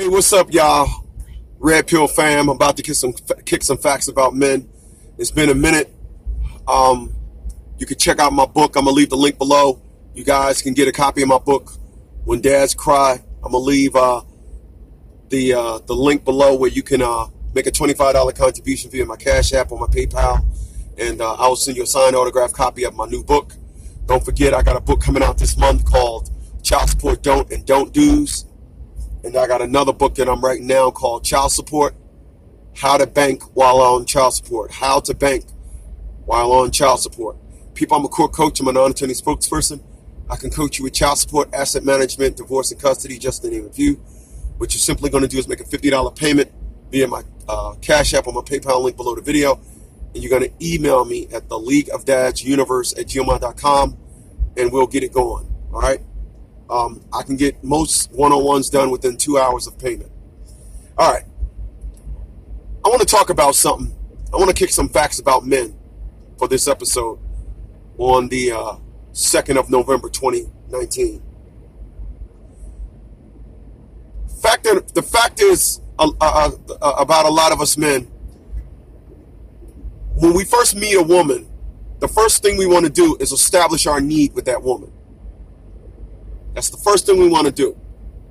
Hey, what's up, y'all? Red Pill fam. I'm about to kick some facts about men. It's been a minute. You can check out my book. I'm gonna leave the link below. You guys can get a copy of my book, When Dads Cry. I'm gonna leave the link below where you can make a $25 contribution via my Cash App or my PayPal, and I will send you a signed autographed copy of my new book. Don't forget, I got a book coming out this month called Child Support Don't and Don't Do's. And I got another book that I'm writing now called Child Support, How to Bank While on Child Support. How to bank while on child support. People, I'm a court coach. I'm a non-attorney spokesperson. I can coach you with child support, asset management, divorce and custody, just to name a few. What you're simply going to do is make a $50 payment via my Cash App or my PayPal link below the video. And you're going to email me at theleagueofdadsuniverse@gmail.com, and we'll get it going. All right? I can get most one-on-ones done within 2 hours of payment. All right. I want to talk about something. I want to kick some facts about men for this episode on the 2nd of November, 2019. The fact is about a lot of us men, when we first meet a woman, the first thing we want to do is establish our need with that woman. That's the first thing we want to do.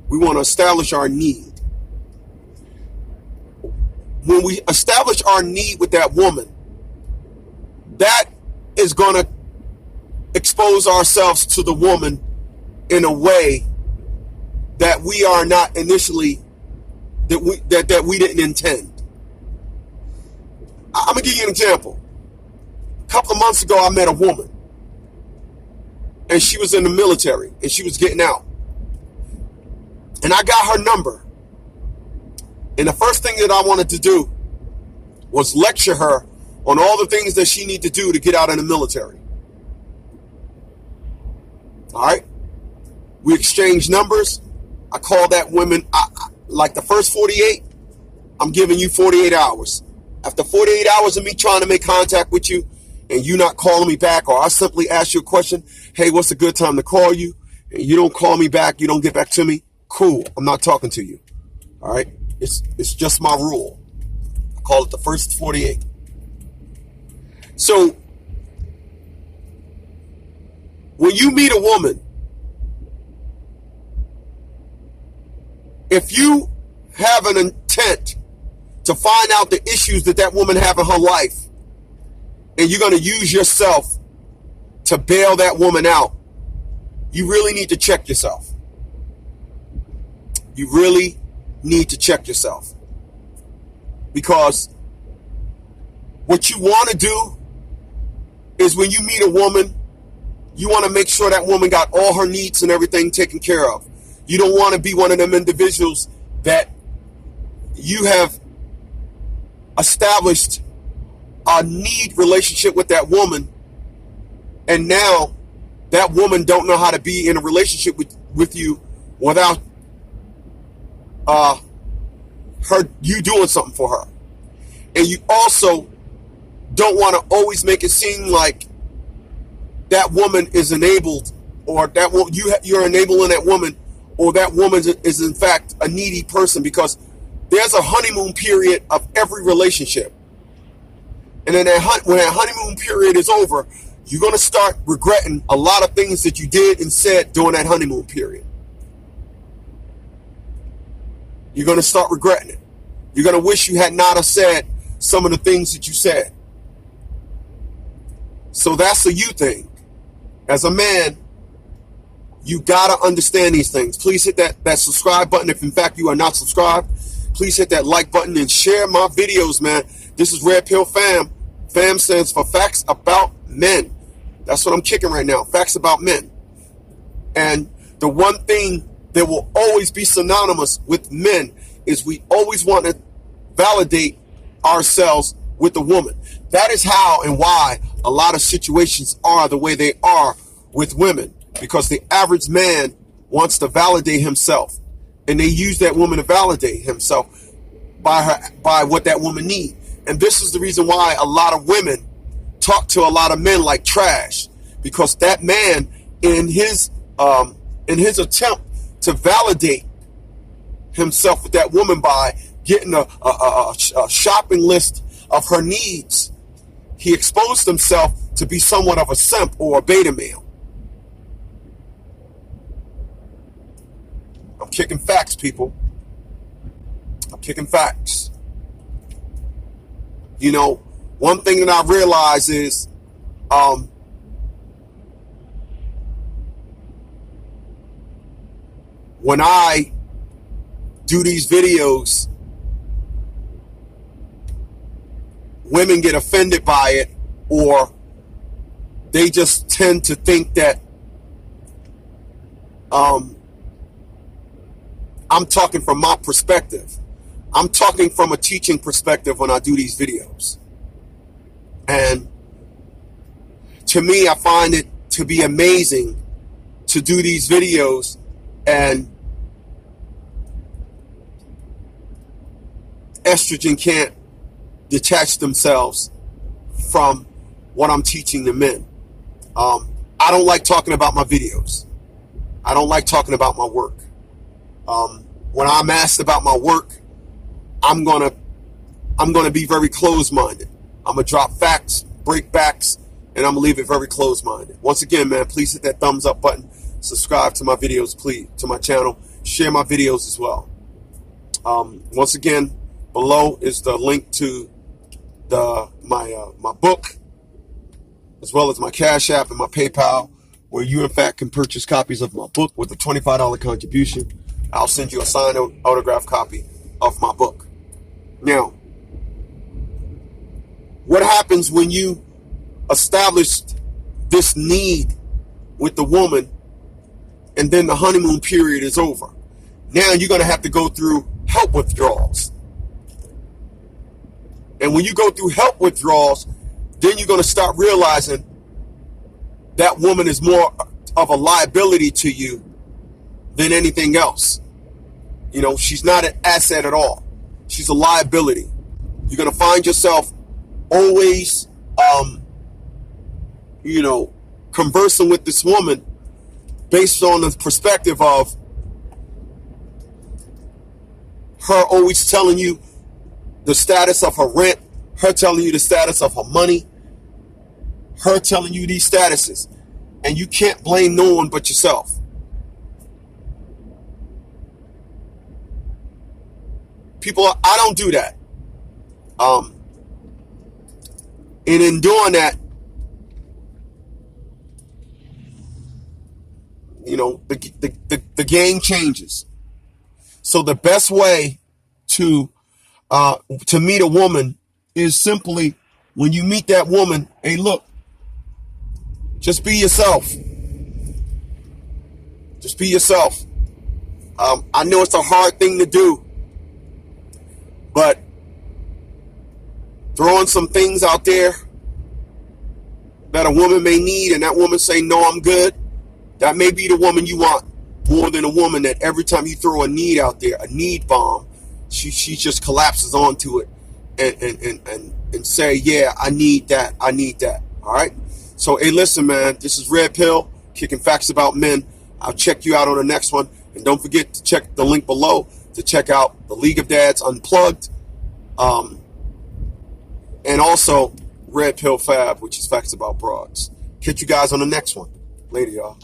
We want to establish our need. When we establish our need with that woman, that is going to expose ourselves to the woman in a way that we are not initially, that we didn't intend. I'm going to give you an example. A couple of months ago, I met a woman. And she was in the military, and she was getting out. And I got her number. And the first thing that I wanted to do was lecture her on all the things that she needs to do to get out of the military. All right? We exchanged numbers. I called that woman, like the first 48, I'm giving you 48 hours. After 48 hours of me trying to make contact with you, and you not calling me back, or I simply ask you a question, hey, what's a good time to call you? And you don't call me back, you don't get back to me, cool, I'm not talking to you. All right? It's just my rule. I call it the first 48. So, when you meet a woman, if you have an intent to find out the issues that woman have in her life, and you're going to use yourself to bail that woman out, you really need to check yourself. You really need to check yourself. Because what you want to do is when you meet a woman, you want to make sure that woman got all her needs and everything taken care of. You don't want to be one of them individuals that you have established a need relationship with that woman, and now that woman don't know how to be in a relationship with you without you doing something for her. And you also don't want to always make it seem like that woman is enabled, or that you're enabling that woman, or that woman is in fact a needy person, because there's a honeymoon period of every relationship. And then when that honeymoon period is over, you're going to start regretting a lot of things that you did and said during that honeymoon period. You're going to start regretting it. You're going to wish you had not have said some of the things that you said. So that's a you thing. As a man, you got to understand these things. Please hit that subscribe button if in fact you are not subscribed. Please hit that like button and share my videos, man. This is Red Pill Fam. Fam stands for Facts About Men. That's what I'm kicking right now. Facts about men. And the one thing that will always be synonymous with men is we always want to validate ourselves with a woman. That is how and why a lot of situations are the way they are with women. Because the average man wants to validate himself. And they use that woman to validate himself by what that woman needs. And this is the reason why a lot of women talk to a lot of men like trash, because that man, in his attempt to validate himself with that woman by getting a shopping list of her needs. He exposed himself to be somewhat of a simp or a beta male. I'm kicking facts, people. I'm kicking facts. You know, one thing that I realize is when I do these videos, women get offended by it, or they just tend to think that I'm talking from my perspective. I'm talking from a teaching perspective when I do these videos. And to me, I find it to be amazing to do these videos and estrogen can't detach themselves from what I'm teaching the men. I don't like talking about my videos. I don't like talking about my work. When I'm asked about my work, I'm gonna be very closed-minded. I'm gonna drop facts, break backs, and I'm gonna leave it very closed-minded. Once again, man, please hit that thumbs up button. Subscribe to my videos, please, to my channel. Share my videos as well. Once again, below is the link to my book, as well as my Cash App and my PayPal, where you in fact can purchase copies of my book with a $25 contribution. I'll send you a signed autographed copy of my book. Now, what happens when you establish this need with the woman and then the honeymoon period is over? Now you're going to have to go through help withdrawals. And when you go through help withdrawals, then you're going to start realizing that woman is more of a liability to you than anything else. You know, she's not an asset at all. She's a liability. You're going to find yourself always, conversing with this woman based on the perspective of her always telling you the status of her rent, her telling you the status of her money, her telling you these statuses. And you can't blame no one but yourself. People, I don't do that. And in doing that, you know, the game changes. So the best way to meet a woman is simply, when you meet that woman, hey, look, just be yourself. Just be yourself. I know it's a hard thing to do, but throwing some things out there that a woman may need, and that woman say, no, I'm good, that may be the woman you want, more than a woman that every time you throw a need out there, a need bomb, she just collapses onto it and say, yeah, I need that. All right. So, hey, listen, man, this is Red Pill, kicking facts about men. I'll check you out on the next one. And don't forget to check the link below to check out the League of Dads Unplugged. And also Red Pill Fab, which is facts about broads. Catch you guys on the next one. Later, y'all.